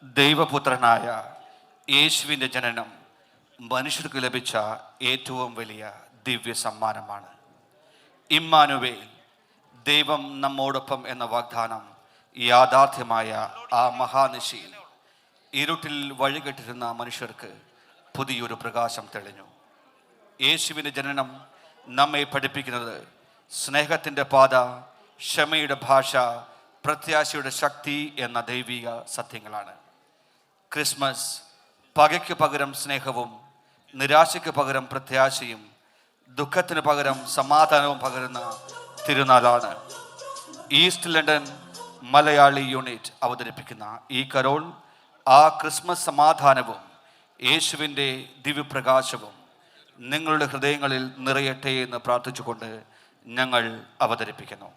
ദൈവപുത്രനായ യേശുവിൻ്റെ ജനനം മനുഷ്യർക്ക് ലഭിച്ച ഏറ്റവും വലിയ ദിവ്യ സമ്മാനമാണ്. ഇമ്മാനുവേൽ, ദൈവം നമ്മോടൊപ്പം എന്ന വാഗ്ദാനം യാഥാർത്ഥ്യമായ ആ മഹാനിശയിൽ ഇരുട്ടിൽ വഴികെട്ടിരുന്ന മനുഷ്യർക്ക് പുതിയൊരു പ്രകാശം തെളിഞ്ഞു. യേശുവിൻ്റെ ജനനം നമ്മെ പഠിപ്പിക്കുന്നത് സ്നേഹത്തിൻ്റെ പാത, ക്ഷമയുടെ ഭാഷ, പ്രത്യാശയുടെ ശക്തി എന്ന ദൈവിക സത്യങ്ങളാണ്. ക്രിസ്മസ് പകയ്ക്ക് പകരം സ്നേഹവും, നിരാശയ്ക്ക് പകരം പ്രത്യാശയും, ദുഃഖത്തിന് പകരം സമാധാനവും പകരുന്ന തിരുനാളാണ്. ഈസ്റ്റ് ലണ്ടൻ മലയാളി യൂണിറ്റ് അവതരിപ്പിക്കുന്ന ഈ കരോൾ ആ ക്രിസ്മസ് സമാധാനവും യേശുവിൻ്റെ ദിവ്യപ്രകാശവും നിങ്ങളുടെ ഹൃദയങ്ങളിൽ നിറയട്ടെ എന്ന് പ്രാർത്ഥിച്ചുകൊണ്ട് ഞങ്ങൾ അവതരിപ്പിക്കുന്നു.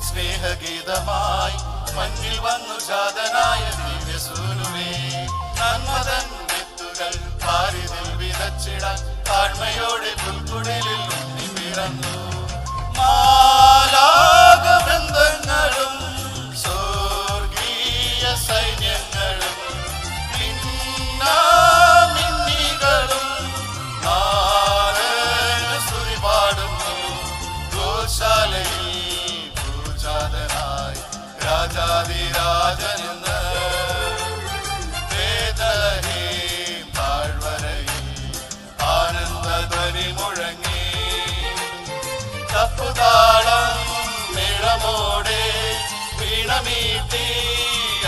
സ്നേഹഗീതമായി മഞ്ഞിൽ വന്നു ജാതനായ ദിവ്യസൂനുവേ, നന്മതൻ വിത്തുകൾ പാരിതിൽ വിതച്ചിടാൻ താഴ്മയോടെ പുൽക്കുടിലിൽ ഉണ്ണി പിറന്നു. മാലാകവൃന്ദങ്ങളും സ്വർഗീയ സൈന്യങ്ങളും മിന്നികളും സ്തുതി പാടുന്നു. ഗോശാലയിൽ രാജാതിരാജനെന്ന് ബേത്ലഹേം താഴ്വരയിൽ ആനന്ദധ്വനി മുഴങ്ങി. തപ്പുതാളം മേളമോടെ വീണമീട്ടി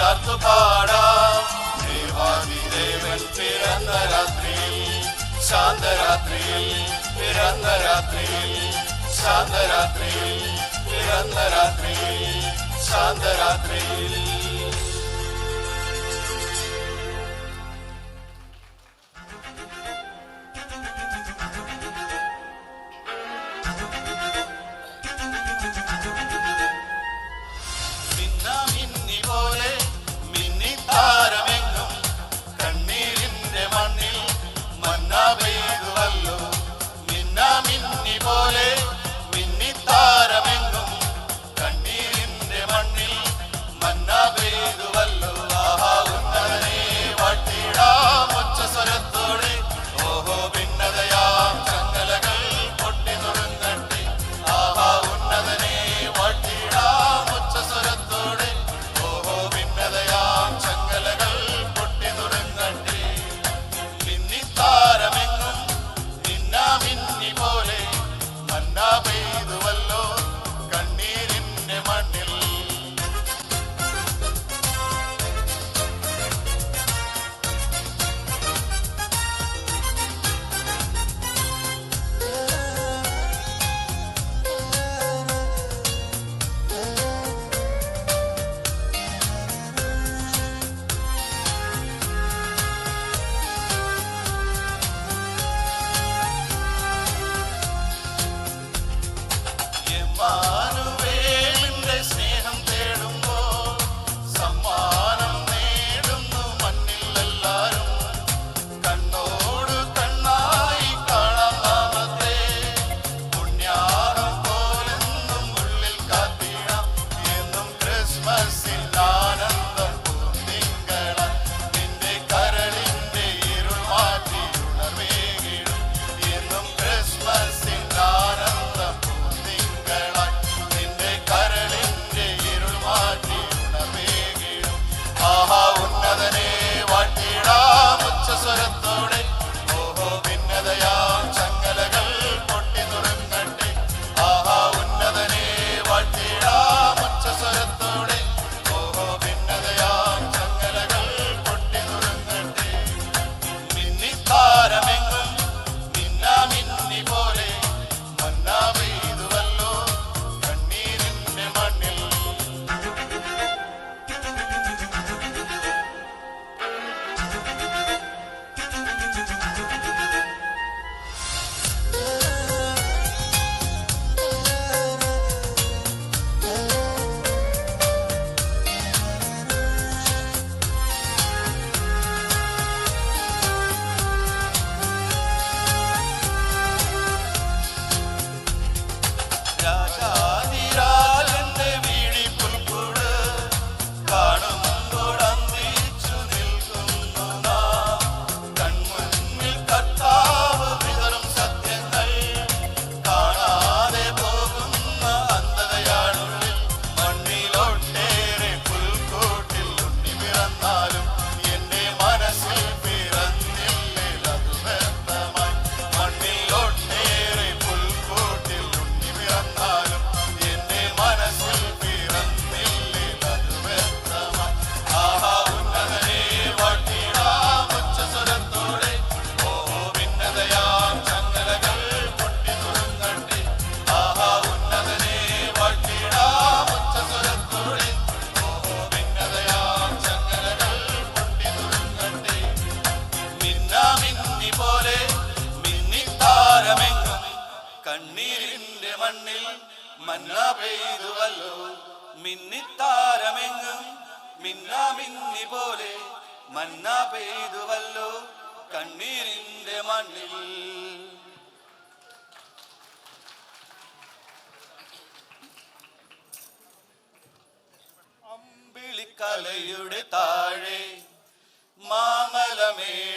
ആർത്തുപാടാം. ദേവാദിദേവൻ പിറന്ന രാത്രിയിൽ, ശാന്തരാത്രിയിൽ, പിറന്ന രാത്രിയിൽ, ശാന്തരാത്രിയിൽ, പിറന്ന രാത്രിയിൽ ശാന്തരാത്രിയിൽ മിന്നാമിന്നി പോലെ മിന്നിത്താരമെങ്ങും കണ്ണീരിന്റെ മണ്ണിൽ മന്നാ പെയ്തുവല്ലോ. മിന്നാമിന്നി പോലെ മിന്നിത്താരമെങ്ങും കണ്ണീരിന്റെ മണ്ണിൽ മന്നാ പെയ്തുവല്ലോ. ആഹാ ഉന്നതനെ വാഴ്ത്തിടാം ഒച്ച സ്വരത്തോടെ. ഓഹോ ഭിന്നതയാം ചങ്ങലകൾ പൊട്ടി നുറുങ്ങട്ടെ. ആഹാ ഉന്നതനെ വാഴ്ത്തിടാം ഒച്ച സ്വരത്തോടെ. ഓഹോ ഭിന്നതയാം ചങ്ങലകൾ പൊട്ടി നുറുങ്ങട്ടെ. മിന്നിത്താരമെങ്ങും മിന്നാമിന്നി പോലെ മന്നാ പെയ്തുവല്ലോ കണ്ണീരിന്റെ മണ്ണിൽ. എമ്മാനുവേലിന്റെ സ്നേഹം തേടുമ്പോൾ സമ്മാനം നേടുന്നു മണ്ണിൽ എല്ലാരും. കണ്ണോട് കണ്ണായി കാണാം നാമത്തെ. പുണ്യാഹം പോലെന്നും ഉള്ളിൽ കാത്തിടാം. എന്നും ക്രിസ്മസിൽ ആനന്ദം പൂത്തിങ്കള. നിന്റെ കരളിന്റെ ഇരുൾ മാറ്റി ഉണർവേകിടും. എന്നും ക്രിസ്മസിൽ ആനന്ദം പൂത്തിങ്കള. നിന്റെ കരളിന്റെ ഇരുൾ മാറ്റി ഉണർവേകിടും. ആഹാ ഉന്നതനെ വാഴ്ത്തിടാം ഉച്ച സ്വരത്തോടെ. ഓഹോ ഭിന്നതയാം ചങ്ങലകൾ പൊട്ടി നുറുങ്ങട്ടെ. ആഹാ ഉന്നതനെ വാഴ്ത്തിടാം ഉച്ച സ്വരത്തോടെ. ഓഹോ ഭിന്നതയാം ചങ്ങലകൾ പൊട്ടി നുറുങ്ങട്ടെ. മിന്നിത്താരമെങ്ങും മിന്നാമിന്നി പോലെ മന്നാ പെയ്തുവല്ലോ കണ്ണീരിന്റെ മണ്ണിൽ. രാജാധിരാജന്റെ വീഴിപ്പുൽക്കൂട് കാണുമ്പോൾ അന്തിച്ചു നിൽക്കുന്നു നാം. കൺമുന്നിൽ കർത്താവ് വിതറും സത്യങ്ങൾ കാണാതെ പോകുന്ന അന്ധതയാണുള്ളിൽ. മണ്ണിലൊട്ടേറെ പുൽക്കൂട്ടിൽ ഉണ്ണി പിറന്നാലും എന്റെ മനസ്സിൽ പിറന്നില്ലേ അത് വ്യക്തമായി. മണ്ണിലൊട്ടേറെ പുൽക്കൂട്ടിൽ ഉണ്ണി പിറന്നാലും എന്റെ മനസ്സിൽ പിറന്നില്ലേ അത് വ്യക്തമായി. ആഹാ ഉന്നതനെ വാഴ്ത്തിടാം ഉച്ച സ്വരത്തോടെ. ഓഹോ ഭിന്നതയാം ചങ്ങലകൾ പൊട്ടി നുറുങ്ങട്ടെ. ആഹാ ഉന്നതനെ വാഴ്ത്തിടാം ഉച്ച സ്വരത്തോടെ. ഓഹോ ഭിന്നതയാം ചങ്ങലകൾ പൊട്ടി നുറുങ്ങട്ടെ. മിന്നാമിന്നി പോലെ മിന്നിത്താരമെങ്ങും കണ്ണീരിന്റെ മണ്ണിൽ മന്നാ പെയ്തുവല്ലോ. മിന്നിത്താരമെങ്ങും മിന്നാമിന്നി പോലെ മന്നാ പെയ്തുവല്ലോ കണ്ണീരിന്റെ മണ്ണിൽ. അമ്പിളിക്കലയുടെ താഴെ മാമലമേടിനുമേലെ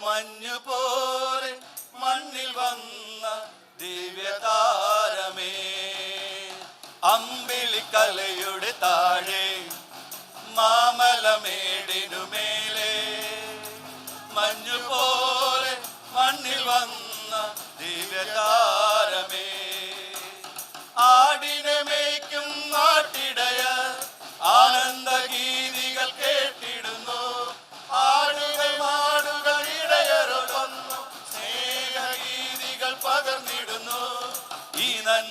മഞ്ഞുപോലെ മണ്ണിൽ വന്ന ദിവ്യതാരമേ. അമ്പിളിക്കലയുടെ താഴെ മാമലമേടിനുമേലെ മഞ്ഞുപോലെ മണ്ണിൽ വന്ന ദിവ്യതാരമേ. ആടിനെ മേയ്ക്കും നാട്ടിടയർ ആനന്ദഗീതികൾ കേട്ടിടുന്നു. ആടുകൾ മാടുകൾ ഇടയരോടൊന്നു സ്നേഹഗീതികൾ പകർന്നിടുന്നു. ഈ നന്മ